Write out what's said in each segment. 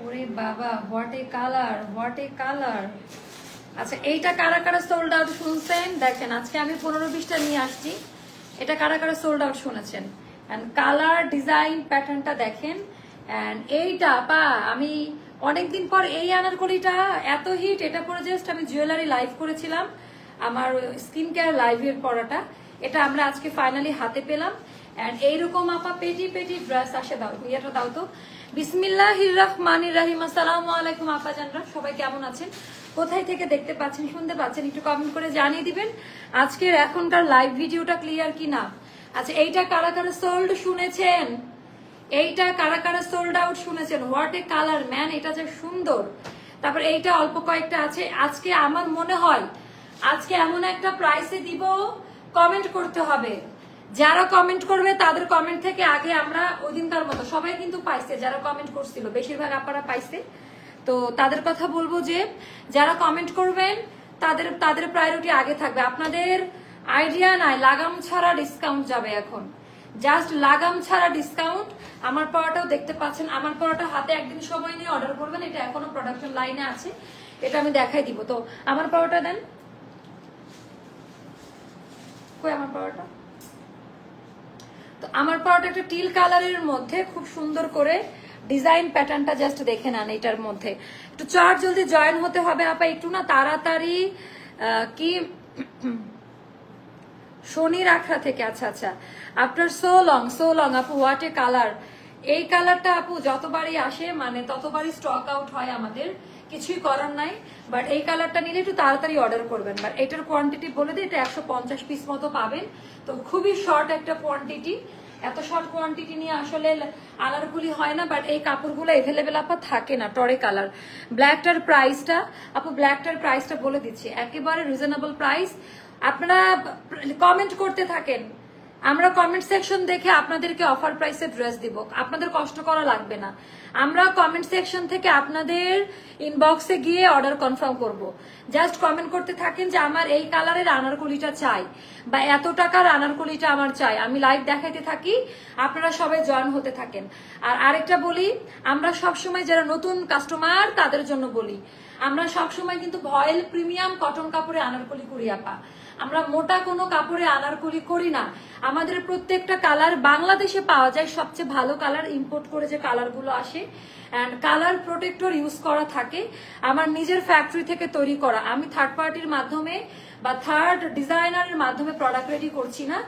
ওরে বাবা, what a colour, what a colour. আচ্ছা, এইটা কারা কারা সোল্ড আউট শুনছেন দেখেন, আজকে আমি 15-20টা নিয়ে আসছি। এটা কারা কারা সোল্ড আউট শুনেছেন, এন্ড কালার ডিজাইন প্যাটার্নটা দেখেন। এন্ড এইটা আপা আমি অনেকদিন পর এই আনারকলিটা এত হিট, এটা পরে জাস্ট আমি জুয়েলারি লাইভ করেছিলাম, আমার স্কিন কেয়ার লাইভের পরাটা। এটা আমরা আজকে ফাইনালি হাতে পেলাম। এন্ড এইরকম আপা পেটি পেটি ড্রেস আসে, দাও ইয়েটা দাও তো। বিসমিল্লাহির রহমানির রহিম। আসসালামু আলাইকুম আপা জানরা, সবাই কেমন আছেন, কোথায় থেকে দেখতে পাচ্ছেন শুনতে পাচ্ছেন একটু কমেন্ট করে জানিয়ে দিবেন আজকের এখনকার লাইভ ভিডিওটা ক্লিয়ার কিনা। আচ্ছা, এইটা কারা কারা সোল্ড শুনেছেন, এইটা কারা কারা সোল্ড আউট শুনেছেন। হোয়াট এ কালার ম্যান, এটা যে সুন্দর। তারপর এইটা অল্প কয়েকটা আছে। আজকে আমার মনে হয় আজকে এমন একটা প্রাইসে দিব, কমেন্ট করতে হবে। যারা কমেন্ট করবে তাদের কমেন্ট থেকে আগে আমরা ওই দিনকার মতো সবাই কিন্তু পাইছে, যারা কমেন্ট করছিল বেশিরভাগ আপনারা পাইছে। তো তাদের কথা বলবো যে যারা কমেন্ট করবেন তাদের তাদের প্রায়োরিটি আগে থাকবে। আপনাদের আইডিয়া নাই, লাগাম ছাড়া ডিসকাউন্ট যাবে এখন, জাস্ট লাগাম ছাড়া ডিসকাউন্ট। আমার পড়াটাও দেখতে পাচ্ছেন, আমার পড়াটা হাতে একদিন সময় নিয়ে অর্ডার করবেন, এটা এখনো প্রোডাকশন লাইনে আছে, এটা আমি দেখাই দিব। তো আমার পড়াটা দেন, কই আমার পড়াটা। তো আমার পড়াটা একটা টিল কালারের মধ্যে খুব সুন্দর করে ডিজাইন প্যাটার্নটা জাস্ট দেখে নেন। এটার মধ্যে একটু চার জলদি জয়েন হতে হবে আপা, একটু না তাড়াতাড়ি। কি শনির আখড়া থেকে, আচ্ছা আচ্ছা, আপনার সো লং আপু, হোয়াট এ কালার। এই কালারটা আপু যতবারই আসে মানে ততবারই স্টক আউট হয়, আমাদের কিছুই করার নাই। বাট এই কালারটা নিলে একটু তাড়াতাড়ি অর্ডার করবেন। বাট এটার কোয়ান্টিটি বলে দিই, এটা 150 পিস মতো পাবেন। তো খুবই শর্ট একটা কোয়ান্টিটি, এত শর্ট কোয়ান্টিটি নিয়ে আসলে আনারকুলি হয় না। বাট এই কাপড়গুলো এভেলেবেল আপা থাকে না। টরে কালার ব্ল্যাকটার প্রাইসটা আপু, ব্ল্যাকটার প্রাইসটা বলে দিচ্ছি, একেবারে রিজনেবল প্রাইস। আপনারা কমেন্ট করতে থাকেন, আমরা কমেন্ট সেকশন দেখে আপনাদেরকে অফার প্রাইসে ড্রেস দিব, আপনাদের কষ্ট করা লাগবে না। আমরা কমেন্ট সেকশন থেকে আপনাদের ইনবক্সে গিয়ে অর্ডার কনফার্ম করব। জাস্ট কমেন্ট করতে থাকেন যে আমার এই কালারের আনারকলিটা চাই বা এত টাকার আনারকলিটা আমার চাই, আমি লাইভ দেখাইতে থাকি, আপনারা সবাই জয়েন হতে থাকেন। আর আরেকটা বলি, আমরা সবসময় যারা নতুন কাস্টমার তাদের জন্য বলি, আমরা সবসময় কিন্তু ভয়েল প্রিমিয়াম কটন কাপড়ে আনারকলি করি আপা, আমরা মোটা কোনো কাপড়ে আনারকলি করি না। আমাদের প্রত্যেকটা কালার বাংলাদেশে পাওয়া যায়, সবচেয়ে ভালো কালার ইম্পোর্ট করে যে কালারগুলো আসে, অ্যান্ড কালার প্রোটেক্টর ইউজ করা থাকে, আমার নিজের ফ্যাক্টরি থেকে তৈরি করা। আমি থার্ড পার্টির মাধ্যমে বা থার্ড ডিজাইনারের মাধ্যমে প্রোডাক্ট রেডি করছি না,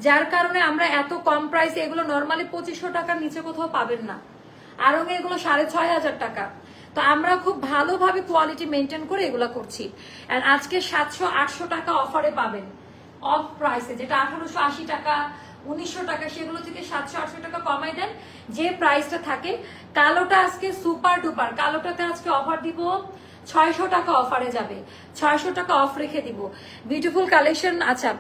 যার কারণে আমরা এত কম প্রাইসে, এগুলো নর্মালি 2500 টাকার নিচে কোথাও পাবেন না, আরো এগুলো 6500 টাকা। তো আমরা খুব ভালোভাবে কোয়ালিটি মেনটেন করে এগুলো করছি। আর আজকে 700-800 টাকা অফারে পাবেন, অফ প্রাইসে, যেটা 1880 টাকা 1900 টাকা, সেগুলো থেকে 700-800 টাকা কমাই দেন যে প্রাইসটা থাকে। কালোটা আজকে সুপার ডুপার, কালোটাতে আজকে অফার দিব 600 টাকা অফারে যাবে, 600 টাকা অফ রেখে দিব। Beautiful collection. আচ্ছা,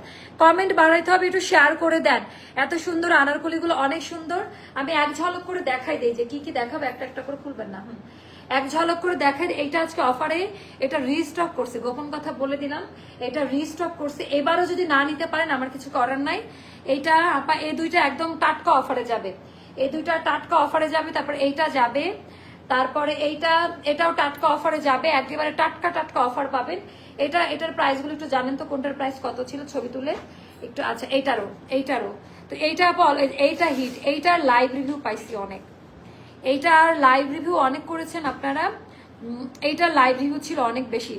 কমেন্ট বাড়াইতে হবে, একটু শেয়ার করে দেন। এত সুন্দর আনারকলিগুলো অনেক সুন্দর, আমি এক ঝলক করে দেখাই দিই যে কি কি দেখাবো, একটা একটা করে খুলবেন না, এক ঝলক করে দেখাই। এইটা আজকে অফারে, এটা রিস্টক করছে, গোপন কথা বলে দিলাম, এটা রিস্টক করছে। এবারও যদি না নিতে পারেন আমার কিছু করার নাই। এইটা আপা, এই দুইটা একদম টাটকা অফারে যাবে, এই দুইটা টাটকা অফারে যাবে। তারপর এইটা যাবে, তারপরে এটাও টাটকা অফারে যাবে, একেবারে টাটকা টাটকা অফার পাবেন। এটার প্রাইস গুলো একটু জানেন তো, কোনটার প্রাইস কত ছিল, ছবি তুলে একটু। আচ্ছা, এইটারও তো এইটা হিট, এইটার লাইভ রিভিউ পাইছি অনেক, এইটার লাইভ রিভিউ অনেক করেছেন আপনারা, এইটার লাইভ রিভিউ ছিল অনেক বেশি।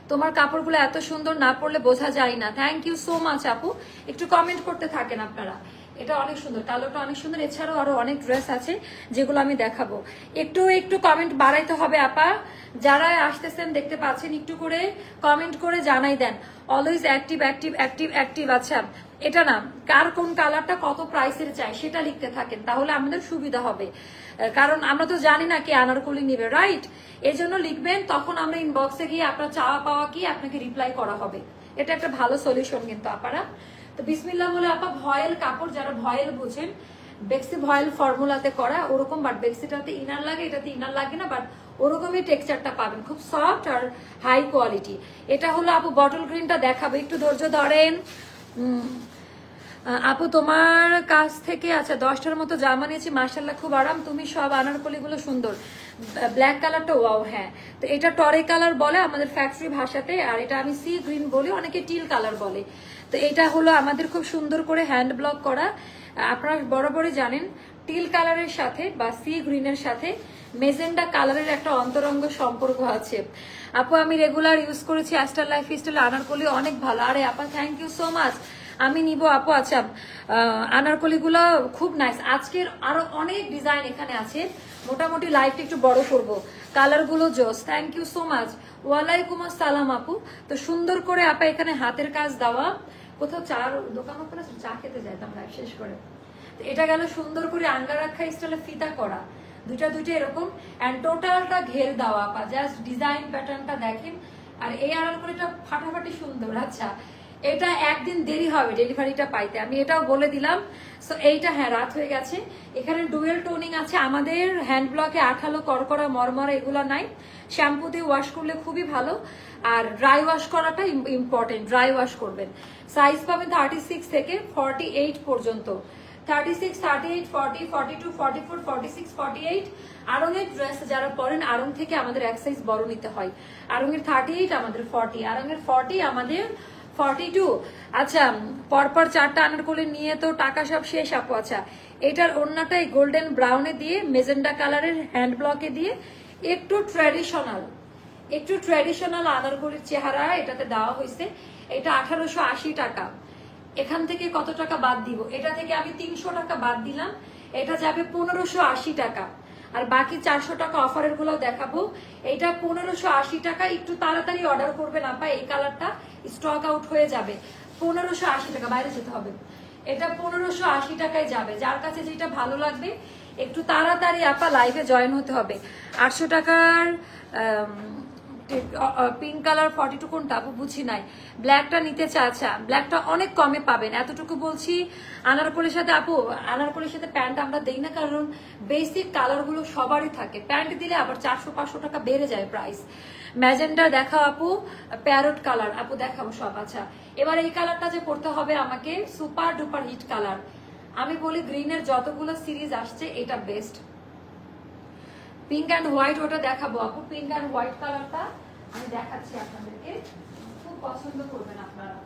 তোমার কাপড়গুলো এত সুন্দর, না পড়লে বোঝা যায় না। থ্যাংক ইউ সো মাচ আপু, একটু কমেন্ট করতে থাকেন আপনারা। এটা অনেক সুন্দর, কালোটা অনেক সুন্দর। এছাড়াও আরো অনেক ড্রেস আছে যেগুলো আমি দেখাবো। একটু একটু কমেন্ট বাড়াইতে হবে আপা, যারা আসতেছেন দেখতে পাচ্ছেন, একটু করে কমেন্ট করে জানাই দেন। Always active active active active. আচ্ছা, এটা না, কার কোন কালারটা কত প্রাইসের চাই সেটা লিখতে থাকেন, তাহলে আমাদের সুবিধা হবে, কারণ আমরা তো জানি না কে আনারকলি নিবে, রাইট? এই জন্য লিখবেন, তখন আমরা ইনবক্সে গিয়ে আপনার চাওয়া পাওয়া কি আপনাকে রিপ্লাই করা হবে। এটা একটা ভালো সলিউশন কিন্তু আপারা। তো বিসমিল্লাহ বলে আপা, ভয়েল কাপড়, যারা ভয়েল বুঝেন, বেক্সি ভয়েল ফর্মুলাতে করা ওরকম, বাট বেক্সিটাতে ইনার লাগে, এটাতে ইনার লাগে না, বাট ওরকমই টেক্সচারটা পাবেন, খুব সফট আর হাই কোয়ালিটি। এটা হলো আপু বটল গ্রিনটা দেখাবো, একটু ধৈর্য ধরেন। আপু তোমার কাছ থেকে আচ্ছা 10টার মতো জামা নিয়েছি, মাশাআল্লাহ খুব আরাম। তুমি সব আনারকলি গুলো সুন্দর, ব্ল্যাক কালারটা ওয়াও। হ্যাঁ, তো এটা টরে কালার বলে আমাদের ফ্যাক্টরি ভাষাতে, আর এটা আমি সি গ্রিন বলি, অনেকে টিল কালার বলে। তো এটা হলো আমাদের খুব সুন্দর করে হ্যান্ড ব্লক করা। আপনারা বরাবরই জানেন টিল কালারের সাথে বা সি গ্রিনের সাথে মেজেন্ডা কালারের একটা অন্তরঙ্গ সম্পর্ক আছে। আপু আমি রেগুলার ইউজ করেছি অ্যাস্টার লাইফ স্টাইল আনারকলি, অনেক ভালো। আরে আপা থ্যাংক ইউ সো মাচ, আমি নিব আপু। আচ্ছা আনারকলি গুলো খুব নাইস। আজকের আরো অনেক ডিজাইন এখানে আছে, মোটামুটি লাইভটা একটু বড় করব। কালার গুলো জোস, থ্যাংক ইউ সো মাচ। ওয়ালাইকুম আসসালাম আপু। তো সুন্দর করে আপা এখানে হাতের কাজ দেওয়া। কোথাও চার দোকান ওপরে চা খেতে যাইতাম লাইভ শেষ করে। তো এটা গেল সুন্দর করে আঙ্গারাক্ষা স্টাইলে ফিতা করা, দুইটা এরকম, এন্ড টোটালটা ঘের দেওয়া আপা। জাস্ট ডিজাইন প্যাটার্নটা দেখেন। আর এই আনারকলিটা ফাটাফাটি সুন্দর। আচ্ছা এটা একদিন দেরি হবে ডেলিভারিটা পাইতে, আমি এটাও বলে দিলাম। সো এইটা হ্যাঁ রাত হয়ে গেছে। এখানে ডুয়েল টোনিং আছে আমাদের হ্যান্ড ব্লকে, আঠালো করকরা মরমরা এগুলো নাই। শ্যাম্পু দিয়ে ওয়াশ করলে খুবই ভালো, আর ড্রাই ওয়াশ করাটা ইম্পর্টেন্ট, ড্রাই ওয়াশ করবেন। সাইজ পাবেন 36 থেকে 48 পর্যন্ত, 36, 38, 40, 42, 44, 46, 48। আরঙের ড্রেস যারা পরেন, আরং থেকে আমাদের এক সাইজ বড় নিতে হয়। আরঙের 38 আমাদের 40, আরঙের 40 আমাদের 42। আচ্ছা পরপর চারটা আনারকলি নিয়ে তো টাকা সব শেষ আপু। আচ্ছা এটার ওড়নাটাই গোল্ডেন ব্রাউনে দিয়ে মেজেন্ডা কালারের হ্যান্ড ব্লকে দিয়ে একটু ট্র্যাডিশনাল আনারকলির চেহারা এটাতে দেওয়া হয়েছে। এটা 1880 টাকা। এখান থেকে কত টাকা বাদ দিব? এটা থেকে আমি 300 টাকা বাদ দিলাম, এটা যাবে 1580 টাকা। আর বাকি 400 টাকা অফারের গুলো দেখাবো। এটা 1580 টাকা, একটু তাড়াতাড়ি অর্ডার করবেন আপা, এই কালারটা স্টক আউট হয়ে যাবে। 1580 টাকা, বাইরে যেতে হবে। এটা 1580 টাকায় যাবে, যার কাছে যেটা ভালো লাগবে একটু তাড়াতাড়ি আপা লাইভে জয়েন হতে হবে। 800 টাকার পিঙ্ক কালার 42 কোনটা আপু বুঝি নাই, ব্ল্যাকটা নিতে চাচ্ছা, ব্ল্যাকটা অনেক কমে পাবেন এতটুকু বলছি। আনারকলির সাথে আপু, আনারকলির সাথে প্যান্ট আমরা দেই না, কারণ বেসিক কালার গুলো সবারই থাকে, প্যান্ট দিলে আবার 400-500 টাকা বেড়ে যায় প্রাইস। ম্যাজেন্ডা দেখাও আপু, প্যারট কালার আপু দেখাবো সব। আচ্ছা এবার এই কালারটা যে পড়তে হবে আমাকে, সুপার ডুপার হিট কালার। আমি বলি গ্রিনের যতগুলো সিরিজ আসছে এটা বেস্ট। পিঙ্ক অ্যান্ড হোয়াইট ওটা দেখাবো আপু, পিঙ্ক অ্যান্ড হোয়াইট কালারটা আমি দেখাচ্ছি আপনাদেরকে, খুব পছন্দ করবেন আপনারা,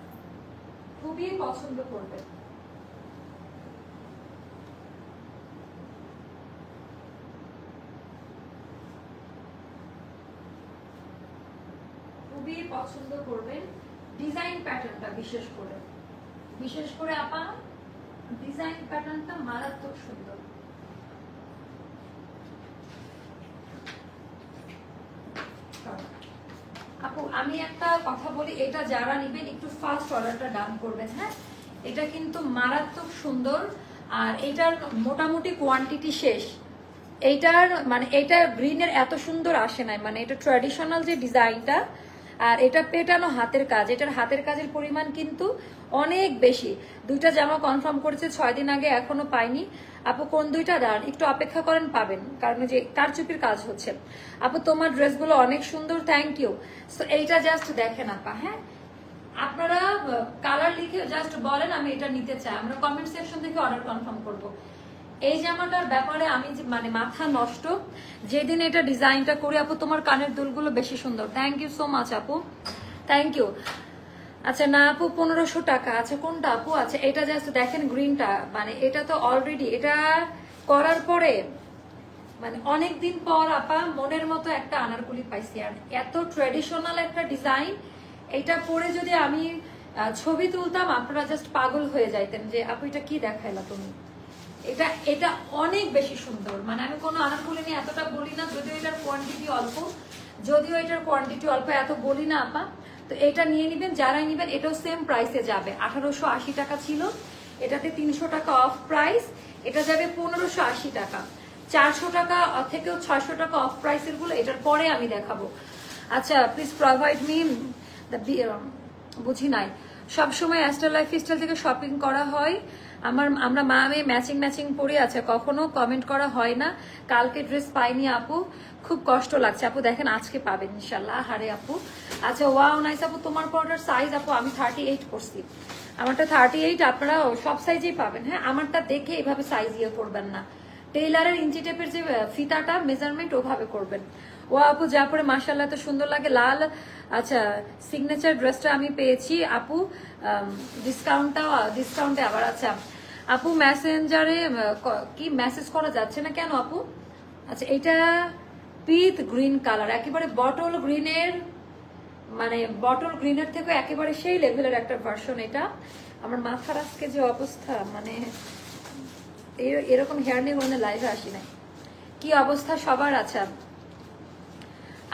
খুবই পছন্দ করবেন। খুবই পছন্দ করবেন ডিজাইন প্যাটার্নটা, বিশেষ করে আপা ডিজাইন প্যাটার্নটা মারাত্মক সুন্দর। আপু আমি একটা কথা বলি, এটা যারা নিবেন একটু ফাস্ট অর্ডারটা ডান করবেন। হ্যাঁ এটা কিন্তু মারাত্মক সুন্দর, আর এটার মোটামুটি কোয়ান্টিটি শেষ। এইটার মানে এটা গ্রিনের এত সুন্দর আসে নাই, মানে এটা ট্র্যাডিশনাল যে ডিজাইনটা, আর এটা পেটানো হাতের কাজ, এটার হাতের কাজের পরিমাণ কিন্তু অনেক বেশি। দুইটা জামা কনফার্ম করেছে 6 দিন আগে, এখনো পাইনি আপু। কোন দুইটা দাঁড়ান, একটু অপেক্ষা করেন পাবেন, কারণ যে কারচুপির কাজ হচ্ছে। আপু তোমার ড্রেসগুলো অনেক সুন্দর, থ্যাংক ইউ। সো এইটা জাস্ট দেখেন আপা। হ্যাঁ আপনারা কালার লিখে জাস্ট বলেন আমি এটা নিতে চাই, আমরা কমেন্ট সেকশন থেকে অর্ডার কনফার্ম করব। এই জামাটার ব্যাপারে আমি মানে মাথা নষ্ট যেদিন এটা ডিজাইনটা করি। আপু তোমার কানের দুলগুলো বেশি সুন্দর, থ্যাংক ইউ সো মাচ আপু, থ্যাংক ইউ। আচ্ছা না আপু 1500 টাকা। আচ্ছা কোনটা আপু? আচ্ছা এটা জাস্ট দেখেন গ্রিনটা, মানে এটা তো অলরেডি এটা করার পরে মানে অনেকদিন পর আপা মনের মতো একটা আনারকলি পাইছি, আর এত ট্রেডিশনাল একটা ডিজাইন। এটা পরে যদি আমি ছবি তুলতাম আপনারা জাস্ট পাগল হয়ে যাইতেন যে আপু এটা কি দেখাইলা তুমি। এটা অনেক বেশি সুন্দর, মানে আমি কোনো আনারকলি নিয়ে এতটা বলি না, যদিও এটার কোয়ান্টিটি অল্প, এত বলি না আপা। তো এটা নিয়ে নিবেন, যারাই নিবেন এটাও সেম প্রাইসে যাবে। 1880 টাকা ছিল, এটাতে 300 টাকা অফ প্রাইস, এটা যাবে 1580 টাকা। 400 টাকা থেকেও 600 টাকা অফ প্রাইসের গুলো এটার পরে আমি দেখাবো। আচ্ছা প্লিজ প্রোভাইড মি বুঝি নাই, সবসময় অ্যাস্টার লাইফ স্টাইল থেকে শপিং করা হয়, আমরা মা মেয়ে ম্যাচিং ম্যাচিং পরে আছে, কখনো কমেন্ট করা হয় না কালকে ড্রেস পাইনি আপু, খুব কষ্ট লাগছে আপু। দেখেন আজকে পাবেন ইনশাল্লাহ। হারে আপু, আচ্ছা ওয়াও নাইস আপু, তোমার পরটার সাইজ আপু আমি 38 করছি, আমারটা 38, আপনারা সব সাইজেই পাবেন। হ্যাঁ, আমারটা দেখে এভাবে সাইজ ইয়ে করবেন না, টেইলারের ইঞ্চি টেপের যে ফিতাটা মেজারমেন্ট ওভাবে করবেন। ও আপু যা পরে মাশাআল্লাহ এত সুন্দর লাগে, লাল। আচ্ছা সিগনেচার ড্রেসটা আমি পেয়েছি আপু, ডিসকাউন্টে আবার। আচ্ছা আপু মেসেঞ্জারে কি মেসেজ করা যাচ্ছে না কেন আপু? আচ্ছা এটা পিট গ্রিন কালার, একেবারে বটল গ্রিনের, মানে বটল গ্রিনের থেকে একেবারে সেই লেভেলের একটা ভার্সন এটা। আমার মাথার আজকে যে অবস্থা, মানে এরকম হেয়ার নিয়ে কোনো লাইভে আসি নাই। কি অবস্থা সবার? আচ্ছা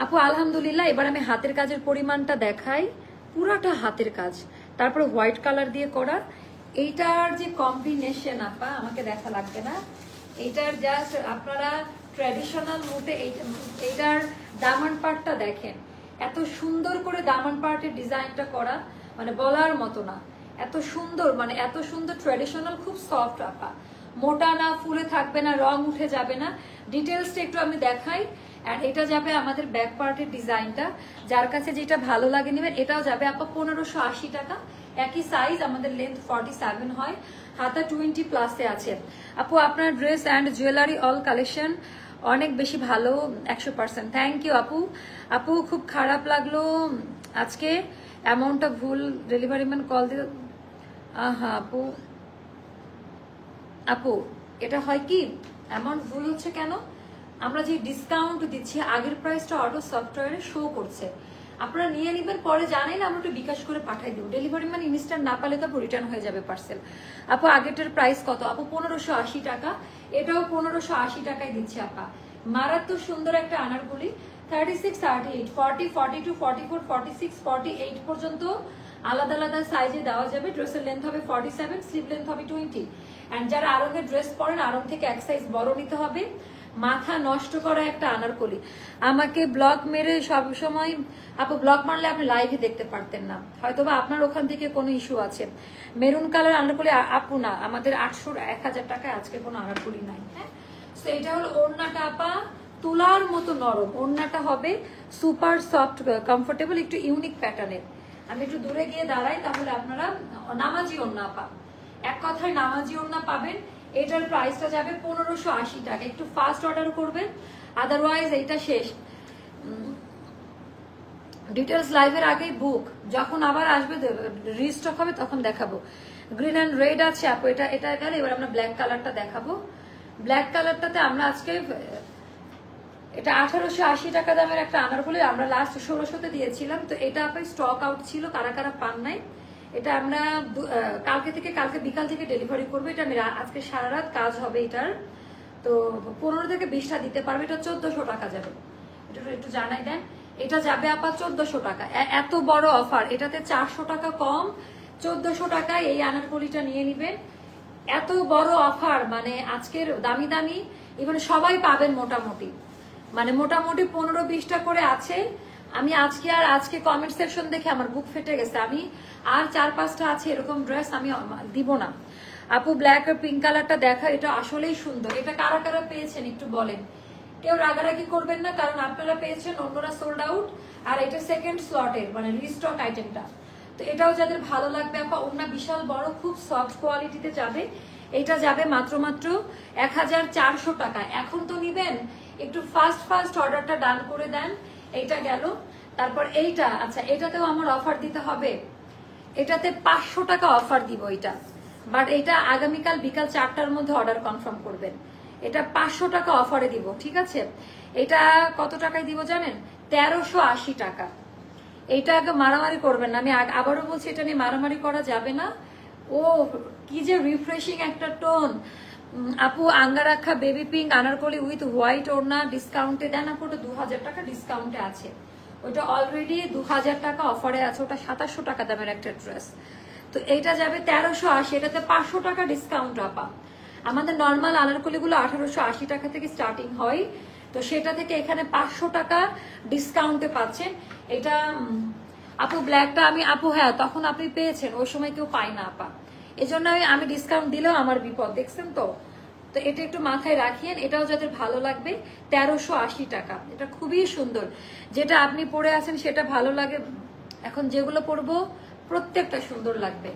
আপু আলহামদুলিল্লাহ। এবার আমি হাতের কাজের পরিমাণটা দেখাই, পুরাটা হাতের কাজ, তারপর হোয়াইট কালার দিয়ে করা। এইটার যে কম্বিনেশন আপা আমাকে দেখা লাগবে না, এইটার জাস্ট আপনারা ট্র্যাডিশনাল মুডে এইটার দামান পার্টটা দেখেন, এত সুন্দর করে দামান পার্টের ডিজাইনটা করা, মানে বলার মতো না, এত সুন্দর, মানে এত সুন্দর ট্র্যাডিশনাল, খুব সফট আপা, মোটা না, ফুলে থাকবে না, রং উঠে যাবে না। ডিটেলসটা একটু আমি দেখাই। আর এটা যাবে আমাদের ব্যাক পার্টের ডিজাইনটা, যার কাছে যেটা ভালো লাগে নেবেন। এটাও যাবে আপা 1580 টাকা, একই সাইজ, আমাদের লেন্থ 47 হয়, হাতা 20 প্লাসে আছে। আপু আপনার dress and jewellery all collection অনেক বেশি ভালো, 100%। থ্যাংক ইউ আপু। আপু খুব খারাপ লাগলো আজকে অ্যামাউন্টটা ভুল, ডেলিভারি ম্যান কল দিয়ে। হ্যাঁ আপু, আপু এটা হয় কি অ্যামাউন্ট ভুল হচ্ছে কেন, আমরা যে ডিসকাউন্ট দিচ্ছি আগের প্রাইসটা অটো সফটওয়্যারে শো করছে, আপনারা নিয়ে নেবেন, পরে জানেন আমরা একটু বিকাশ করে পাঠাই দিব, ডেলিভারি মানে ইনস্ট্যান্ট না পালে তো রিটার্ন হয়ে যাবে পার্সেল। আপু আগেরটার প্রাইস কত আপু? 1580 টাকা, এটাও 1580 টাকায় দিচ্ছে আপা। মারাত্মক সুন্দর একটা আনারকলি, 36, 38, 40, 42, 44, 46, 48 পর্যন্ত আলাদা আলাদা সাইজে দেওয়া যাবে। ড্রেসের লেন্থ হবে 47, স্লিভ লেন্থ হবে 20। অ্যান্ড যারা আরঙের ড্রেস পরেন, আরং থেকে এক সাইজ বড় নিতে হবে। মাথা নষ্ট করা একটা আনারকলি, আমাকে ব্লক মেরে সব সময়, আপু ব্লক মারলে আপনি লাইভে দেখতে পারতেন না, হয়তোবা আপনার ওখান থেকে কোনো ইস্যু আছে। মেরুন কালার আনারকলি আপু না, আমাদের 800 1000 টাকায় আজকে কোনো আনারকলি নাই। হ্যাঁ, তো এটা হলো ওড়নাটা আপা, তুলার মতো নরম ওড়নাটা হবে, সুপার সফট কমফোর্টেবল, একটু ইউনিক প্যাটার্নের। আমি একটু দূরে গিয়ে দাঁড়াই, তাহলে আপনারা নামাজি ওড়না আপা, এক কথায় নামাজি ওড়না পাবেন। এটার প্রাইসটা যাবে 1580 টাকা, একটু ফাস্ট অর্ডার করবেন, আদারওয়াইজ এইটা শেষ। ডিটেলস লাইভের আগেই বুক, যখন আবার আসবে রিস্টক হবে তখন দেখাবো। গ্রিন অ্যান্ড রেড আছে আপু, এটা গেলে এবার আমরা ব্ল্যাক কালারটা দেখাবো। ব্ল্যাক কালারটাতে আমরা আজকে, এটা 1880 টাকা দামের একটা আনারকলি, আমরা লাস্ট 1600-তে দিয়েছিলাম, তো এটা আপনি স্টক আউট ছিল, কারা কারা পান নাই। এটা আমরা কালকে বিকাল থেকে ডেলিভারি করবো। এটা আজকে সারা রাত কাজ হবে এটার, তো 15 থেকে 20টা দিতে পারবে। এটা 1400 টাকা যাবে, এটা একটু জানাই দেন। এটা যাবে আপা 1400 টাকা, এত বড় অফার, এটাতে 400 টাকা কম, 1400 টাকায় এই আনারকলিটা নিয়ে নিবেন। এত বড় অফার, মানে আজকের দামি দামি ইভেন সবাই পাবেন মোটামুটি, মানে মোটামুটি 15-20টা করে আছে। আমি আজকে কমেন্ট সেকশন দেখে আমার বুক ফেটে গেছে, আমি আর 4-5টা আছে এরকম ড্রেস আমি দিব না। আপু ব্ল্যাক আর পিঙ্ক কালারটা দেখা, এটা আসলেই সুন্দর। এটা কারা কারা পেয়েছেন একটু বলেন, কেউ রাগারাগি করবেন না, কারণ আপনারা পেয়েছেন, অন্যরা সোল্ড আউট, আর এটা সেকেন্ড স্লটের মানে রিস্টক আইটেমটা। তো এটাও যাদের ভালো লাগবে আপা, ওনা বিশাল বড়, খুব সফট কোয়ালিটিতে যাবে। এটা যাবে মাত্র 1400 টাকা। এখন তো নিবেন, একটু ফাস্ট অর্ডারটা ডান করে দেন। এইটা গেল, তারপর এইটা, আচ্ছা এটাতেও আমার অফার দিতে হবে, এটাতে 500 টাকা অফার দিব এটা, বাট এটা আগামীকাল বিকাল 4টার মধ্যে অর্ডার কনফার্ম করবেন। এটা 500 টাকা অফারে দিব, ঠিক আছে? এটা কত টাকায় দিব জানেন? 1380 টাকা। এইটা আগে মারামারি করবেন না, আমি আবারও বলছি, এটা নিয়ে মারামারি করা যাবে না। ও কি যে রিফ্রেশিং একটা টোন। আপু angrakha baby pink anarkali with white ওড়না ডিসকাউন্টে দেন আপু, ওটা 2000 টাকা ডিসকাউন্টে আছে, ওটা অলরেডি 2000 টাকা অফারে আছে, ওটা 2700 টাকা দামের একটা ড্রেস। তো এইটা যাবে 1380, এটাতে 500 টাকা ডিসকাউন্ট আপা। আমাদের নর্মাল আনারকলিগুলো 1880 টাকা থেকে স্টার্টিং হয়, তো সেটা থেকে এখানে 500 টাকা ডিসকাউন্টে পাচ্ছেন। এটা আপু ব্ল্যাকটা আমি আপু, হ্যাঁ তখন আপনি পেয়েছেন, ওই সময় কেউ পায় না আপা। এই জন্য আমি ডিসকাউন্ট দিলেও আমার বিপদ, দেখছেন তো। তো এটা একটু মাথায় রাখিয়েন, এটাও যাদের ভালো লাগবে। 1380 টাকা, এটা খুবই সুন্দর। যেটা আপনি পরে আছেন সেটা ভালো লাগে, এখন যেগুলো পরবো প্রত্যেকটা সুন্দর লাগবে।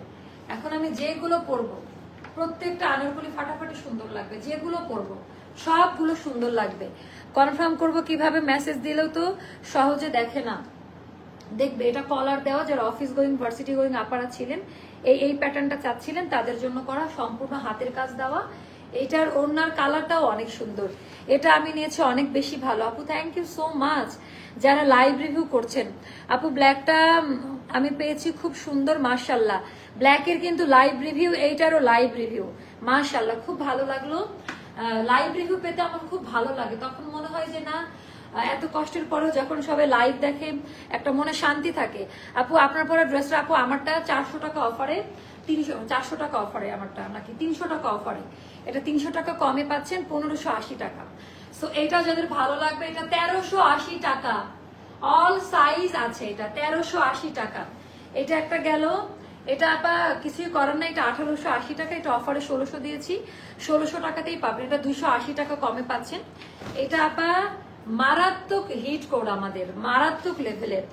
এখন আমি যেগুলো পরবো প্রত্যেকটা আনারকলি ফাটাফাটি সুন্দর লাগবে, যেগুলো পরবো সবগুলো সুন্দর লাগবে। কনফার্ম করব কিভাবে, মেসেজ দিলেও তো সহজে দেখে না, দেখবে এটা কলার দেওয়া। যারা অফিস গোয়িং ভার্সিটি গোয়িং আপারা ছিলেন, এই প্যাটার্নটা চাচ্ছিলেন তাদের জন্য করা, সম্পূর্ণ হাতের কাজ দেওয়া। এটার ওড়নার কালারটাও অনেক সুন্দর, এটা আমি নিয়েছি অনেক বেশি ভালো। আপু থ্যাংক ইউ সো মাচ যারা লাইভ রিভিউ করছেন। আপু ব্ল্যাকটা আমি পেয়েছি খুব সুন্দর, মাশাল্লাহ। ব্ল্যাকের কিন্তু লাইভ রিভিউ, এইটারও লাইভ রিভিউ, মাশাল্লাহ খুব ভালো লাগলো। লাইভ রিভিউ পেতে আমার খুব ভালো লাগে, তখন মনে হয় যে না এত কষ্টের পরেও যখন সবাই লাইভ দেখে একটা মনে শান্তি থাকে। আপু আপনার পরে ড্রেসটা, আপু আমারটা 400 টাকা অফারে, 400 টাকা অফারে আমারটা, নাকি 300 টাকা অফারে, এটা 300 টাকা কমে পাচ্ছেন 1580 টাকা। সো এটা যাদের ভালো লাগবে, এটা 1380 টাকা, অল সাইজ আছে, এটা 1380 টাকা। এটা একটা গেল, এটা আপা কিছুই করার না, এটা 1880 টাকা, এটা অফারে 1600 দিয়েছি, 1600 টাকাতেই পাবেন, এটা 280 টাকা কমে পাচ্ছেন। এটা আপা মারাত্মক হিট কোড, আমাদের মারাত্মক লেভেলের।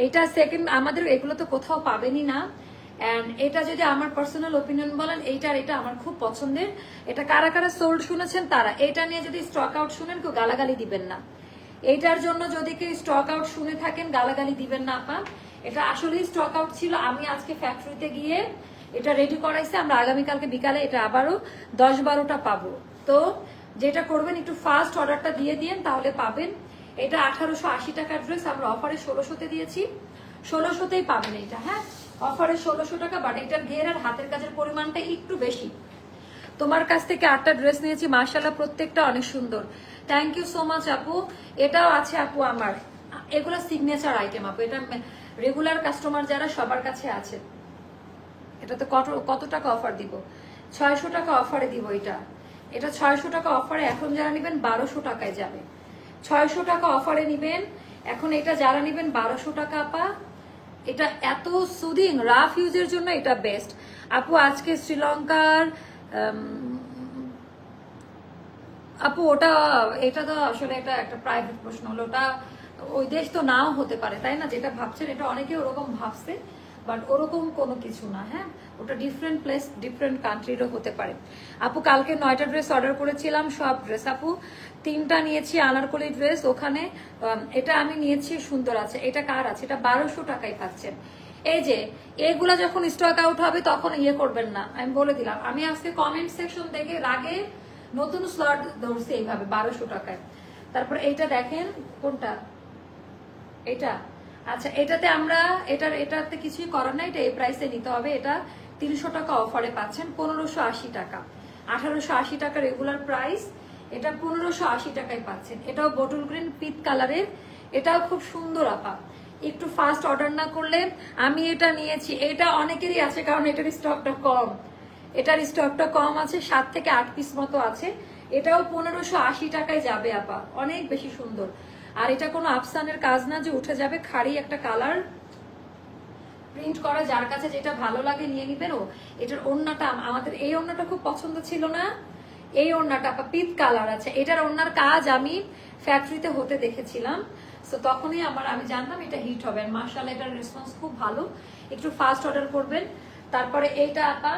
এটা সেকেন্ড, আমাদের এগুলো তো কোথাও পাবেনই না। এন্ড এটা যদি আমার পার্সোনাল ওপিনিয়ন বলেন, এটা আমার খুব পছন্দের। এটা কারা কারা সোল্ড শুনেছেন তারা, এটা নিয়ে যদি স্টক আউট শুনেন কেউ গালাগালি দিবেন না। এইটার জন্য যদি কেউ স্টক আউট শুনে থাকেন গালাগালি দিবেন না আপা, এটা আসলেই স্টক আউট ছিল। আমি আজকে ফ্যাক্টরিতে গিয়ে এটা রেডি করাইছি, আমরা আগামীকালকে বিকালে এটা আবারও 10-12টা পাবো। তো যেটা করবেন একটু ফাস্ট অর্ডারটা দিয়ে দিন, তাহলে পাবেন। এটা 1880 টাকার ড্রেস, আমরা অফারে 1600-তে দিয়েছি, 1600-তেই পাবেন এটা। হ্যাঁ, অফারে 1600 টাকা, বাট এটার ঘের আর হাতের কাজের পরিমাণটা একটু বেশি। তোমার কাছ থেকে 8টা ড্রেস নিয়েছি, মাশাআল্লাহ প্রত্যেকটা অনেক সুন্দর। থ্যাংক ইউ সো মাচ আপু। এটাও আছে আপু আমার, এগুলো সিগনেচার আইটেম আপু, এটা রেগুলার কাস্টমার যারা সবার কাছে আছে। এটা তো কত টাকা অফার দিব, 600 টাকা অফারে দিব। এটা 600 টাকা অফারে, এখন যারা নেবেন 1200 টাকায় যাবে। 600 টাকা অফারে নিবেন এখন, এটা যারা নেবেন 1200 টাকা আপা। এটা এত সুদিং, রাফ ইউজের জন্য এটা বেস্ট আপু। আজকে শ্রীলঙ্কার আপু এটা তো আসলে এটা একটা প্রাইভেট প্রশ্ন হলো, ওটা ওই দেশ তো নাও হতে পারে, তাই না? যেটা ভাবছেন এটা অনেকে ওরকম ভাবছে, বাট ওরকম কোনো কিছু না। হ্যাঁ, ওটা ডিফারেন্ট প্লেস, ডিফারেন্ট কান্ট্রিরও হতে পারে। আপু কালকে 9টা ড্রেস অর্ডার করেছিলাম, সব ড্রেস আপু 3টা নিয়েছি আনারকলি ড্রেস, ওখানে এটা আমি নিয়েছি, সুন্দর আছে। এটা কার আছে? এটা 1200 টাকায় পাচ্ছেন। এই যে এগুলা যখন স্টক আউট হবে তখন ইয়ে করবেন না, আমি বলে দিলাম। আমি আজকে কমেন্ট সেকশন দেখে রাগে নতুন স্লট ধরছি এইভাবে 1200 টাকায়। তারপর এইটা দেখেন, কোনটা এটা? আচ্ছা, এটাতে আমরা এটাতে কিছুই করার নাই, এটা এই প্রাইসে নিতে হবে। এটা 300 টাকা অফারে পাচ্ছেন 1580 টাকা, 1880 টাকা রেগুলার প্রাইস, এটা 1580 টাকায় পাচ্ছেন। এটাও বটল গ্রিন পিট কালারের, এটাও খুব সুন্দর আপা। একটু ফাস্ট অর্ডার না করলে, আমি এটা নিয়েছি, এটা অনেকেরই আছে কারণ এটার স্টকটা কম, এটার স্টকটা কম আছে, 7 থেকে 8 পিস মতো আছে। এটাও 1580 টাকায় যাবে আপা, অনেক বেশি সুন্দর। আর এটা কোনো আফসানের কাজ না যে উঠে যাবে, খাড়ি একটা কালার প্রিন্ট করা, যার কাছে যেটা ভালো লাগে নিয়ে নিবেন। এটার ওড়নাটা, আমাদের এই ওড়নাটা খুব পছন্দ ছিল না, এই ওড়নাটা পিত কালার আছে। এটার ওড়নার কাজ আমি ফ্যাক্টরিতে হতে দেখেছিলাম, তো তখনই আমি জানতাম এটা হিট হবে। মাশাআল্লাহ এটার রেসপন্স খুব ভালো, একটু ফাস্ট অর্ডার করবেন। তারপরে এইটা আপা,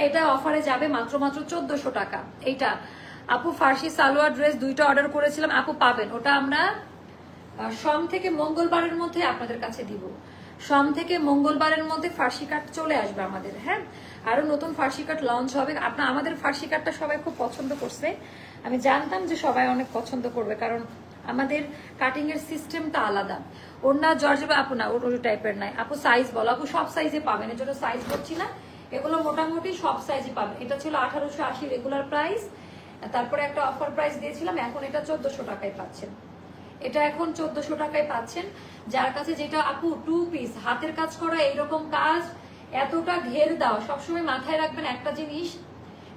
এটা অফারে যাবে মাত্র 1400 টাকা। এইটা আপু ফার্সি সালোয়ার ড্রেস 2টা অর্ডার করেছিলাম আপু, পাবেন। ওটা আমরা সোম থেকে মঙ্গলবারের মধ্যে আপনাদের কাছে দিব, সোম থেকে মঙ্গলবারের মধ্যে ফার্সি কাট চলে আসবে আমাদের। হ্যাঁ, আরো নতুন ফার্সি কাট লঞ্চ হবে। আমাদের ফার্সি কাটটা সবাই খুব পছন্দ করছে, আমি জানতাম যে সবাই অনেক পছন্দ করবে, কারণ আমাদের কাটিং এর সিস্টেমটা আলাদা। ওড়না জর্জেট আপু না, ওই টাইপের নাই আপু। সাইজ বলো আপু, সব সাইজে পাবেন, এর জন্য সাইজ বলছি না, এগুলো মোটামুটি সব সাইজে পাবেন। এটা ছিল 1880 রেগুলার প্রাইস, তারপরে একটা অফার প্রাইস দিয়েছিলাম, এখন এটা 1400 টাকায় পাচ্ছেন। এটা এখন 1400 টাকায় পাচ্ছেন। যার কাছে যেটা আপু 2 পিস হাতের কাজ করা, এইরকম কাজ, এতটা ঘের দাও, সবসময় মাথায় রাখবেন একটা জিনিস,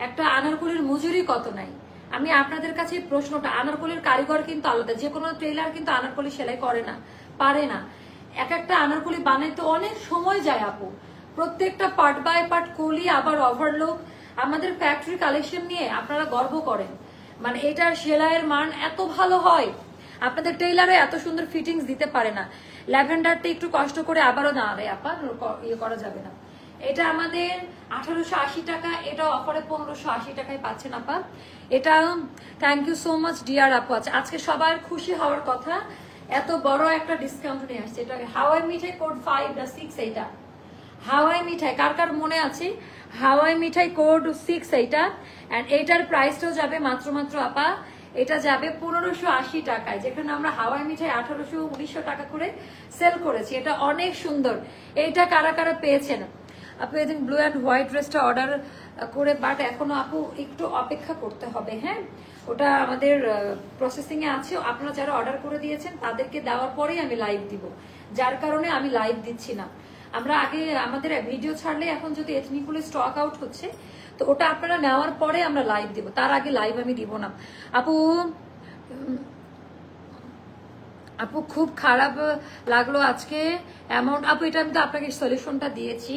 একটা আনারকলির মজুরি কত নাই। আমি আপনাদের কাছে প্রশ্নটা, আনারকলির কারিগর কিন্তু আলাদা, যে কোনো টেইলার কিন্তু আনারকলি সেলাই করে না, পারে না। এক একটা আনারকলি বানাইতে অনেক সময় যায় আপু, প্রত্যেকটা পার্ট বাই পার্ট কলি আবার ওভারলোক। আমাদের ফ্যাক্টরি কালেকশন নিয়ে আপনারা গর্ব করেন, মানে এটার সেলাইয়ের মান এত ভালো হয়, আপনাদের টেইলারে এত সুন্দর ফিটিংস দিতে পারে না। ল্যাভেন্ডারটা একটু কষ্ট করে আবারও না রে আপা, ইয়ে করা যাবে না। এটা আমাদের 1880 টাকা, এটা অফারে 1580 টাকায় পাচ্ছেন আপা। এটা thank you so much dear আপু। আজকে সবার খুশি হওয়ার কথা, এত বড় একটা ডিসকাউন্ট নিয়ে আসছে। এটা হাওয়াই মিঠাই কোড 5 না 6, এইটা হাওয়াই মিঠাই, কার কার মনে আছে হাওয়াই মিঠাই কোড 6 এইটা। এন্ড এইটার প্রাইসটাও যাবে মাত্র আপা, এটা যাবে 1580 টাকায়, যেখানে আমরা হাওয়াই মিঠাই 1800-1900 টাকা করে সেল করেছি। এটা অনেক সুন্দর। এইটা কারা কারা পেয়েছেন আপু? এদিন ব্লু অ্যান্ড হোয়াইট ড্রেসটা অর্ডার করে, বাট এখনো আপু একটু অপেক্ষা করতে হবে। হ্যাঁ, ওটা আমাদের প্রসেসিং এ আছে। আপনারা যারা অর্ডার করে দিয়েছেন তাদেরকে দেওয়ার পরেই আমি লাইভ দিব, যার কারণে আমি লাইভ দিচ্ছি না। আমরা আগে আমাদের ভিডিও ছাড়লে এখন যদি এথনিকগুলো স্টক আউট হচ্ছে, তো ওটা আপনারা নেওয়ার পরে আমরা লাইভ দিব, তার আগে লাইভ আমি দিব না। আপু আপু খুব খারাপ লাগলো আজকে অ্যামাউন্ট। আপু এটা আমি তো আপনাকে সলিউশনটা দিয়েছি,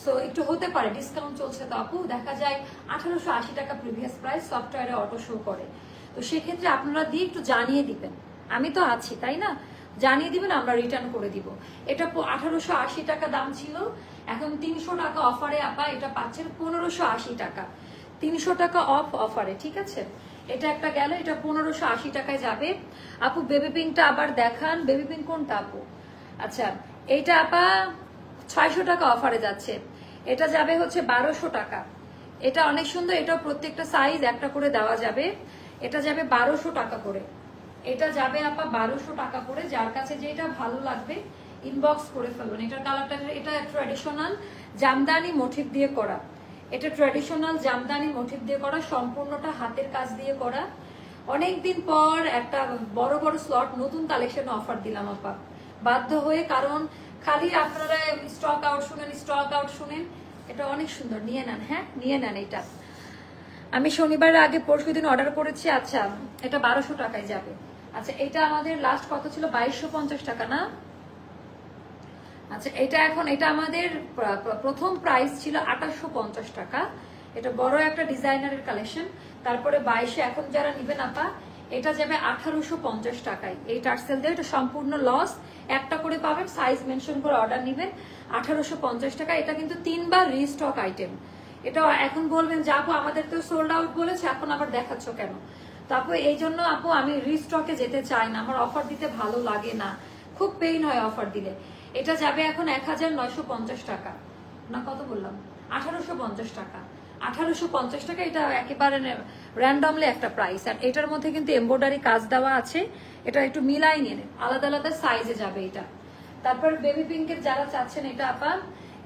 সো একটু হতে পারে ডিসকাউন্ট চলছে তো আপু, দেখা যায় 1880 টাকা প্রিভিয়াস প্রাইস সফটওয়্যারে অটো শো করে। তো সেক্ষেত্রে আপনারা দিয়ে একটু জানিয়ে দিবেন, আমি তো আছি তাই না, জানিয়ে দিবেন, আমরা রিটার্ন করে দিব। এটা 1880 টাকা দাম ছিল, এখন 300 টাকা অফারে আপা এটা পাচ্ছেন 1580 টাকা, 300 টাকা অফ অফারে। ঠিক আছে, এটা একটা গেল, এটা 1580 টাকায় যাবে। আপু বেবি পিঙ্কটা আবার দেখান, বেবি পিঙ্ক কোনটা আপু? আচ্ছা, এইটা আপা 600 টাকা অফারে যাচ্ছে, এটা যাবে হচ্ছে 1200 টাকা। এটা অনেক সুন্দর, এটাও প্রত্যেকটা সাইজ একটা করে দেওয়া যাবে। এটা যাবে 1200 টাকা করে, এটা যাবে আপা 1200 টাকা করে। যার কাছে যেটা ভালো লাগবে ইনবক্স করে ফেলবেন। এটার কালারটা, এটা ট্র্যাডিশনাল জামদানি মোটিভ দিয়ে করা, এটা ট্র্যাডিশনাল জামদানি মোটিভ দিয়ে করা, সম্পূর্ণটা হাতের কাজ দিয়ে করা। অনেকদিন পর একটা বড় বড় স্লট নতুন কালেকশন অফার দিলাম আপা, বাধ্য হয়ে, কারণ খালি আপনারা স্টক আউট শুনেন। এটা অনেক সুন্দর, নিয়ে নেন। হ্যাঁ, নিয়ে নেন। এটা আমি শনিবারের আগে পরশুদিন অর্ডার করেছি। আচ্ছা, এটা 1200 টাকায় যাবে। আচ্ছা, এটা আমাদের লাস্ট কত ছিল? 2250 টাকা না? আচ্ছা, এটা এখন, এটা আমাদের প্রথম প্রাইস ছিল 2850 টাকা। এটা বড় একটা ডিজাইনারের কালেকশন। তারপরে 2200, এখন যারা নিবেন আপা এটা যাবে 1850 টাকায়। এই টার্সেল দিয়ে এটা সম্পূর্ণ লস, একটা করে পাবেন, সাইজ মেনশন করে অর্ডার নিবেন। 1850 টাকা। এটা কিন্তু 3বার রিস্টক আইটেম। এটা এখন বলবেন যে আপু আমাদের তো সোল্ড আউট বলেছে, এখন আবার দেখাচ্ছ কেন? তারপর এই জন্য আপু আমি রিস্টকে যেতে চাই না, আমার অফার দিতে ভালো লাগে না, খুব পেইন হয় অফার দিলে। এটা যাবে এখন 1950 টাকা, না কত বললাম? 1850 টাকা। 1850 টাকা, এটা একেবারে র্যান্ডমলি একটা প্রাইস। আর এটার মধ্যে কিন্তু এমব্রয়ডারি কাজ দেওয়া আছে, এটা একটু মিলাই নিয়ে নেন, আলাদা আলাদা সাইজে যাবে এটা। তারপর বেবি পিঙ্কের যারা চাচ্ছেন, এটা আপা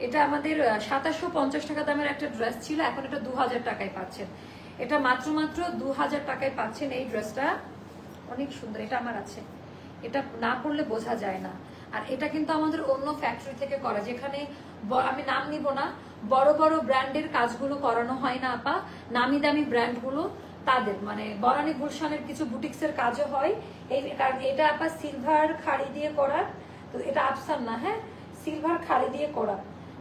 এটা আমাদের 2750 টাকা দামের একটা ড্রেস ছিল, এখন এটা 2000 টাকায় পাচ্ছেন। এটা মাত্র 2000 টাকায় পাচ্ছেন এই ড্রেসটা, অনেক সুন্দর। এটা আমার আছে, এটা না পড়লে বোঝা যায় না। আর এটা কিন্তু আমাদের অন্য ফ্যাক্টরি থেকে করা, যেখানে আমি নাম নিব না, বড় বড় ব্র্যান্ডের কাজগুলো করানো হয় না আপা, নামি দামি ব্র্যান্ডগুলো তাদের, মানে বরানি গুলশানের কিছু বুটিক্সের কাজও হয়। এই কারণ এটা আপা সিলভার খাড়ি দিয়ে করা, তো এটা আফসান না, হ্যাঁ সিলভার খাড়ি দিয়ে করা,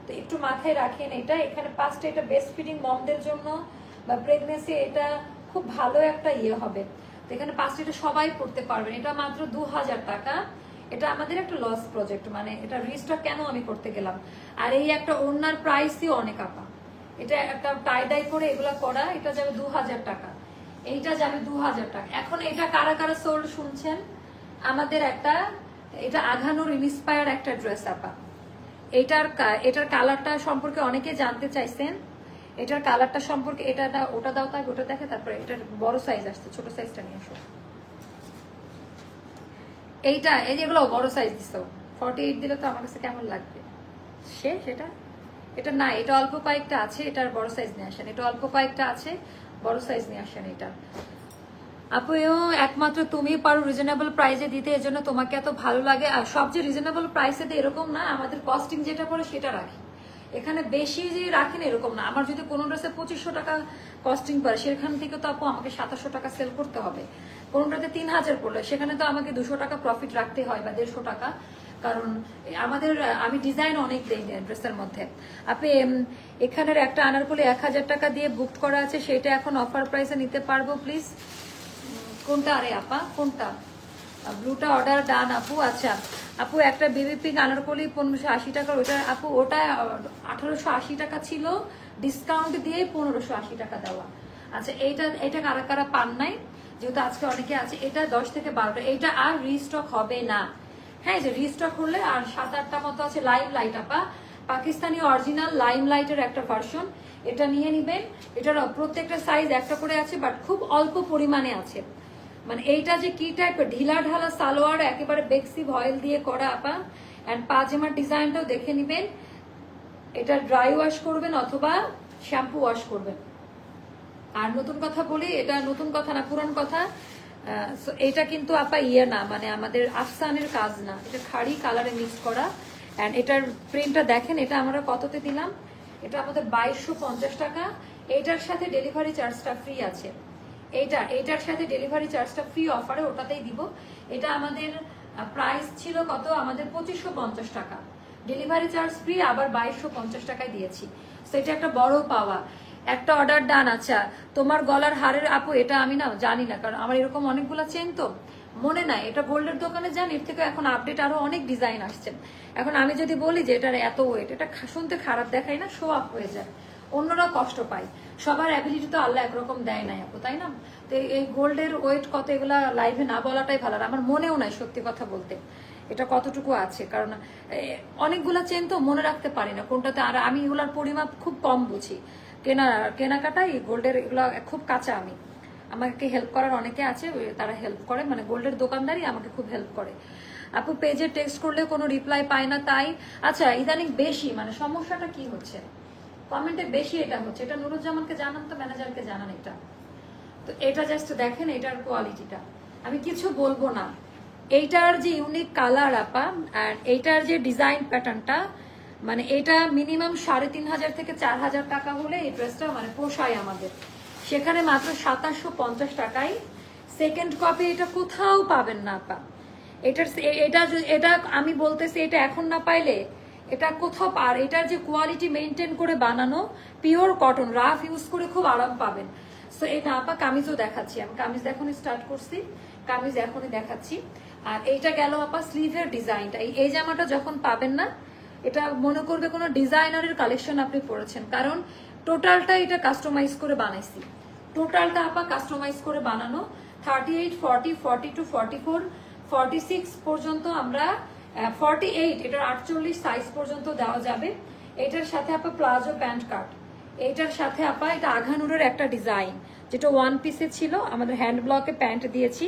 তো একটু মাথায় রাখেন এটা। এখানে 5টা, এটা বেস্ট ফিডিং মমদের জন্য বা প্রেগনেন্সি, এটা খুব ভালো একটা ইয়ে হবে। তো এখানে 5টা, এটা সবাই পড়তে পারবেন। এটা মাত্র 2000 টাকা। এটা আমাদের একটা লস প্রজেক্ট, মানে এটা রিস্টক কেন আমি করতে গেলাম। আর এই একটা ওড়নার প্রাইসই অনেক আপা, এটা একটা টাই ডাই করে এগুলা করা, এটা যাবে 2000 টাকা, এইটা যাবে 2000 টাকা। এখন এটা কারা কারা সোল্ড শুনছেন? আমাদের একটা, এটা আঘানোর ইন্সপায়ার একটা ড্রেস আপা। এটার কালারটা সম্পর্কে অনেকে জানতে চাইছেন, এটার কালারটা সম্পর্কে। এটা ওটা দাও, তাই ওটা দেখে, তারপরে এটার বড় সাইজ আসছে, ছোট সাইজটা নিয়ে আসো। এইটা, এই যেগুলো বড় সাইজ দিচ্ছ, 48 দিলে তো আমার কাছে কেমন লাগবে সেটা। এটা না, এটা অল্প কয়েকটা আছে, এটার বড় সাইজ নিয়ে আসেন। এটা অল্প কয়েকটা আছে, বড় সাইজ নিয়ে আসেন। এটা আপনিও একমাত্র তুমি পারো রিজনেবল প্রাইসে দিতে, এজন্য তোমাকে এত ভালো লাগে। আর সবচেয়ে রিজনেবল প্রাইসে দিয়ে এরকম না, আমাদের কস্টিং যেটা পড়ে সেটা রাখি, এখানে বেশি যে রাখেন এরকম না। আমার যদি কোনো ড্রেসে 2500 টাকা কস্টিং পড়ে, সেখান থেকে তো আপু আমাকে 2700 টাকা সেল করতে হবে। কোনোটাতে 3000 পড়লে সেখানে তো আমাকে 200 টাকা প্রফিট রাখতে হয় বা 150 টাকা। কারণ আমাদের আমি ডিজাইন অনেক দেই ড্রেসের মধ্যে। আপনি এখানের একটা আনারকলি 1000 টাকা দিয়ে বুক করা আছে, সেটা এখন অফার প্রাইসে নিতে পারবো প্লিজ? কোনটা আরে আপা, কোনটা? ব্লুটা অর্ডার ডান আপু। আচ্ছা আপু, একটা বেবি পিঙ্ক আনারকলি 1580 টাকা, ওটা আপু ওটা 1880 টাকা ছিল, ডিসকাউন্ট দিয়ে 1580 টাকা দেওয়া। আচ্ছা এটা কারা কারা পান নাই, যেহেতু আজকে অনেকে আছে, এটা 10 থেকে 12টা, এটা আর রিস্টক হবে না। হ্যাঁ, যে রিস্টক করলে আর 7-8টা মতো আছে। লাইম লাইট আপা, পাকিস্তানি অরিজিনাল লাইম লাইটের একটা ভার্সন, এটা নিয়ে নিবেন। এটার প্রত্যেকটা সাইজ একটা করে আছে, বাট খুব অল্প পরিমাণে আছে। মানে এইটা যে কি টাইপের ঢিলা ঢালা সালোয়ার, একেবারে বেক্সি ভয়েল দিয়ে করা আপা। অ্যান্ড পাজামার ডিজাইনটাও দেখে নিবেন। এটা ড্রাই ওয়াশ করবেন অথবা শ্যাম্পু ওয়াশ করবেন। আর নতুন কথা বলি, এটা নতুন কথা না, পুরান কথা। এটা কিন্তু আপা না, মানে আমাদের আফসানের কাজ না, এটা খাড়ি কালারে মিক্স করা। অ্যান্ড এটার প্রিন্টটা দেখেন, এটা আমরা কততে দিলাম? এটা আমাদের 2250 টাকা। এইটার সাথে ডেলিভারি চার্জটা ফ্রি আছে। এইটার সাথে ডেলিভারি চার্জটা ফ্রি অফারে, ওটাতেই দিব। এটা আমাদের প্রাইস ছিল কত? আমাদের 2550 টাকা, ডেলিভারি চার্জ ফ্রি, আবার 2250 টাকায় দিয়েছি। তো এটা একটা বড় পাওয়া। একটা অর্ডার ডান। আচ্ছা, তোমার গলার হারের আপু, এটা আমি না জানি না, কারণ আমার এরকম অনেকগুলো চেন তো মনে নাই। এটা গোল্ডের দোকানে যান, এর থেকে এখন আপডেট আরো অনেক ডিজাইন আসছে। এখন আমি যদি বলি যে এটার এত ওয়েট, এটা শুনতে খারাপ দেখায় না, শো আপ হয়ে যায়, অন্যরা কষ্ট পায়। সবার অ্যাবিলিটি তো আল্লাহ একরকম দেয় নাই আপু, তাই না? তো এই গোল্ডের ওয়েট কত, এগুলা লাইভে না বলাটাই ভালো। আমার মনেও নাই সত্যি কথা বলতে এটা কতটুকু আছে, কারণ অনেকগুলা চেন তো মনে রাখতে পারি না কোনটাতে। আর আমি এগুলার পরিমাপ খুব কম বুঝি, কেনাকাটাই গোল্ডের এগুলো খুব কাঁচা। আমাকে হেল্প করার অনেকে আছে, তারা হেল্প করে, মানে গোল্ডের দোকানদারই আমাকে খুব হেল্প করে। আপু পেজে টেক্সট করলে কোনো রিপ্লাই পায় না, তাই? আচ্ছা, ইদানিং বেশি, মানে সমস্যাটা কি হচ্ছে, কমেন্টে বেশি এটা হচ্ছে। এটা নুরুজ্জামানকে জানান তো, ম্যানেজারকে জানান এটা। তো এটা জাস্ট দেখেন এটার কোয়ালিটিটা, আমি কিছু বলবো না। এইটার যে ইউনিক কালার আপা, আর এইটার যে ডিজাইন প্যাটার্নটা, মানে এটা মিনিমাম 3500 থেকে 4000 টাকা হলে এই ড্রেসটা মানে পোষায় আমাদের। সেখানে মাত্র 2750 টাকায় সেকেন্ড কপি, এটা কোথাও পাবেন না আপা। এটা আমি বলতেছি, এটা এখন না পাইলে এটা কোথাও আর এটার যে কোয়ালিটি মেনটেন করে বানানো, পিওর কটন, রাফ ইউজ করে খুব আরাম পাবেন। সো এটা আপা কামিজও দেখাচ্ছি, আমি কামিজ এখনই স্টার্ট করছি, কামিজ এখনই দেখাচ্ছি। আর এইটা গেল আপা স্লিভের ডিজাইনটা। এই জামাটা যখন পাবেন না, এটা মনে করবে কোনো ডিজাইনারের কালেকশন আপনি পরেছেন, কারণ টোটালটা এটা কাস্টমাইজ করে বানাইছি। টোটালটা আপা কাস্টমাইজ করে বানানো। 38, 40, 42, 44, 46 পর্যন্ত আমরা 48, এটার 48 সাইজ পর্যন্ত দেওয়া যাবে। এটার সাথে আপা প্লাজো প্যান্ট কাট, এইটার সাথে আপা এটা আঘানুরের একটা ডিজাইন, যেটা ওয়ান পিসে ছিল, আমাদের হ্যান্ড ব্লকে প্যান্ট দিয়েছি,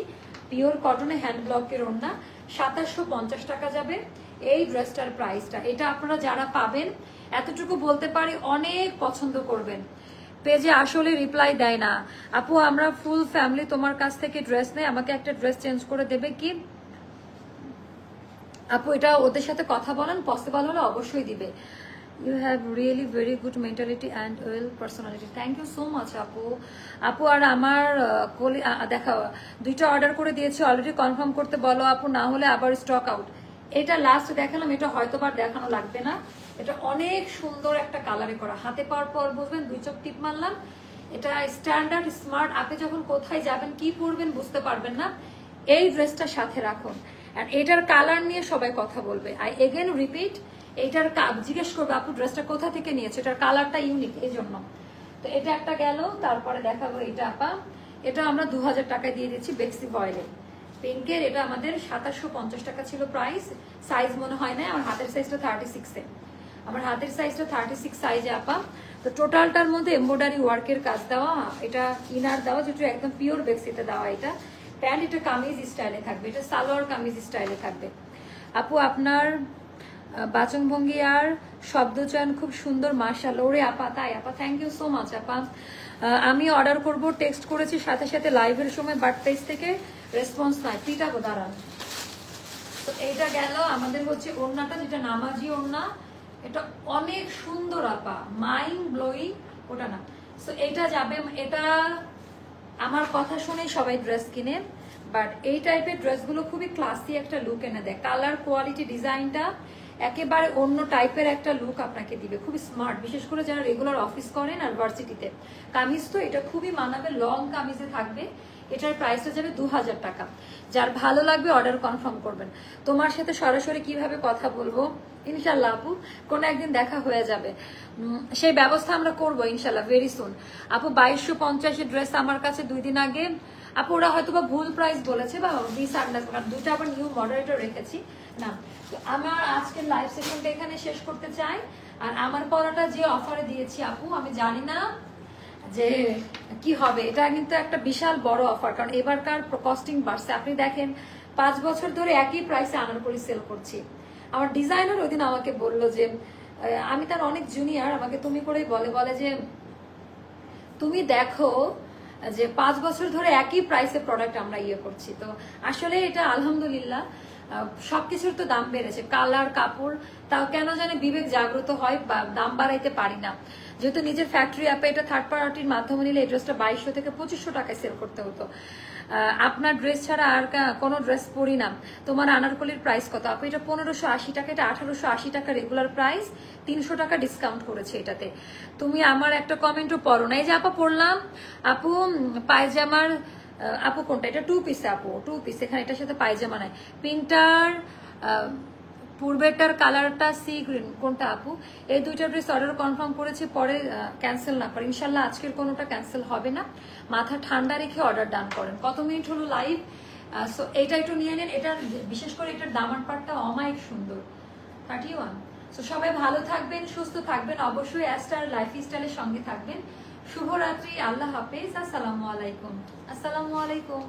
পিওর কটনে হ্যান্ড ব্লকের ওড়না। 2750 টাকা যাবে এই ড্রেসটার প্রাইসটা। এটা আপনারা যারা পাবেন, এতটুকু বলতে পারি অনেক পছন্দ করবেন। পেজে আসলে রিপ্লাই দেয় না আপু, আমরা ফুল ফ্যামিলি তোমার কাছ থেকে ড্রেস নেই, আমাকে একটা ড্রেস চেঞ্জ করে দেবে কি আপু? এটা ওদের সাথে কথা বলেন, পসিবল হলে অবশ্যই দিবে। You have really very good mentality and well personality, thank you so much আপু। আপু আর আমার দেখা, 2টা অর্ডার করে দিয়েছি অলরেডি, কনফার্ম করতে বলো আপু, না হলে আবার স্টক আউট। এটা লাস্ট দেখালাম, এটা হয়তোবার দেখানো লাগবে না। এটা অনেক সুন্দর একটা কালারে করা, হাতে পাওয়ার পর বুঝবেন, 2 চোখ টিপ মারলাম। এটা স্ট্যান্ডার্ড স্মার্ট, আপনি যখন কোথায় যাবেন কি পরবেন বুঝতে পারবেন না, এই ড্রেসটা সাথে রাখুন। আর এটার কালার নিয়ে সবাই কথা বলবে, আই এগেন রিপিট, এইটার জিজ্ঞেস করবে আপু ড্রেসটা কোথা থেকে নিয়েছে, এটার কালারটা ইউনিক, এই জন্য। তো এটা একটা গেল, তারপরে দেখাবো এটা আপা, এটা আমরা 2000 টাকায় দিয়ে দিচ্ছি বেক্সি ভয়েলে পিঙ্কের। এটা আমাদের 2750 টাকা ছিল প্রাইস, সাইজ মনে হয় না, আমার হাতের সাইজটা 36-এ, আমার হাতের সাইজটা 36 সাইজে আপা। তো টোটালটার মধ্যে এমব্রয়ডারি ওয়ার্কের কাজ দেওয়া, এটা ইনার দেওয়া, যেটা একদম পিওর বেক্সিতে দেওয়া। এটা প্যান্ট, এটা কামিজ স্টাইলে থাকবে, এটা সালোয়ার কামিজ স্টাইলে থাকবে। আপু আপনার বাচনভঙ্গি আর শব্দচয়ন খুব সুন্দর, মাশাআল্লাহ। ওরে আপা, তাই আপা, থ্যাংক ইউ সো মাচ আপা। আমি অর্ডার করব, টেক্সট করেছি সাথে সাথে, লাইভের সময় বাট পেজ থেকে রেসপন্স নাই, পিটাবো দাঁড়ান। তো এইটা গেল আমাদের হচ্ছে ওড়নাটা, যেটা নামাজি ওড়না, এটা অনেক সুন্দর আপা, মাইন্ড ব্লোয়িং, ওটা না। সো এটা যাবে, এটা আমার কথা শুনে সবাই ড্রেস কিনে, বাট এই টাইপের ড্রেসগুলো খুবই ক্লাসি একটা লুক এনে দেয়, কালার কোয়ালিটি ডিজাইনটা একেবারে অন্য টাইপের একটা লুক আপনাকে দিবে, খুবই স্মার্ট, বিশেষ করে যারা রেগুলার অফিস করেন আর ভার্সিটিতে। কামিজ তো এটা খুবই মানাবে, লং কামিজে থাকবে, এটার প্রাইসটা যাবে 2000 টাকা। যার ভালো লাগবে অর্ডার কনফার্ম করবেন। তোমার সাথে সরাসরি কিভাবে কথা বলবো ইনশাল্লাহ আপু, কোনো একদিন দেখা হয়ে যাবে, সেই ব্যবস্থা আমরা করবো ইনশাল্লাহ ভেরি সুন। আপু 2250 ড্রেস আমার কাছে 2 দিন আগে, আপু ওরা হয়তো বা ভুল প্রাইস বলেছে বা দুটো আবার নিউ মডারেটর রেখেছি না। তো আমার আজকের লাইভ সেশনটা এখানে শেষ করতে চাই। আর আমার পড়াটা যে অফারে দিয়েছি আপু, আমি জানি না যে কি হবে, এটা কিন্তু একটা বিশাল বড় অফার, কারণ এবারকার কস্টিং বাড়ছে। আপনি দেখেন 5 বছর ধরে একই প্রাইসে আনারকলি সেল করছি। আমার ডিজাইনার ওই দিন আমাকে বললো যে, আমি তার অনেক জুনিয়র, আমাকে তুমি করেই বলে যে তুমি দেখো যে 5 বছর ধরে একই প্রাইসে প্রোডাক্ট আমরা ইয়ে করছি। তো আসলে এটা আলহামদুলিল্লাহ সবকিছুর তো দাম বেড়েছে, কালার কাপড়, তাও কেন জানে বিবেক জাগ্রত হয়, দাম বাড়াইতে পারি না। যেহেতু নিজের ফ্যাক্টরি অ্যাপে, এটা থার্ড পার্টির মাধ্যমে নিলে এই ড্রেসটা 2200 থেকে 2500 টাকায় সেল করতে হতো। আপনার ড্রেস ছাড়া আর কোনো ড্রেস পরি না। তোমার আনারকলির প্রাইস কত আপু? এটা 1580 টাকা, এটা 1880 টাকা রেগুলার প্রাইস, 300 টাকা ডিসকাউন্ট করেছে এটাতে। তুমি আমার একটা কমেন্টও পড়ো না। এই যে আপা পড়লাম আপু পায়জামার, আপু কোনটা এটা? 2 পিসে আপু, 2 পিস, এখানে এটার সাথে পায়জামা নাই। পিঙ্কটার পূর্বেরটার কালারটা সি গ্রিন, কোনটা আপু? এই দুইটা ড্রেস অর্ডার কনফার্ম করেছি, পরে ক্যান্সেল না করে ইনশাল্লাহ আজকের কোনোটা ক্যান্সেল হবে না। মাথা ঠান্ডা রেখে অর্ডার ডান করেন। কত মিনিট হলো লাইভ? সো এটা একটু নিয়ে নেন, এটার বিশেষ করে এটার দামার পাটটা অমায়িক সুন্দর, 31। সো সবাই ভালো থাকবেন, সুস্থ থাকবেন, অবশ্যই অ্যাস্টার লাইফস্টাইলের সঙ্গে থাকবেন। শুভরাত্রি, আল্লাহ হাফেজ, আসসালামু আলাইকুম। আসসালামু আলাইকুম।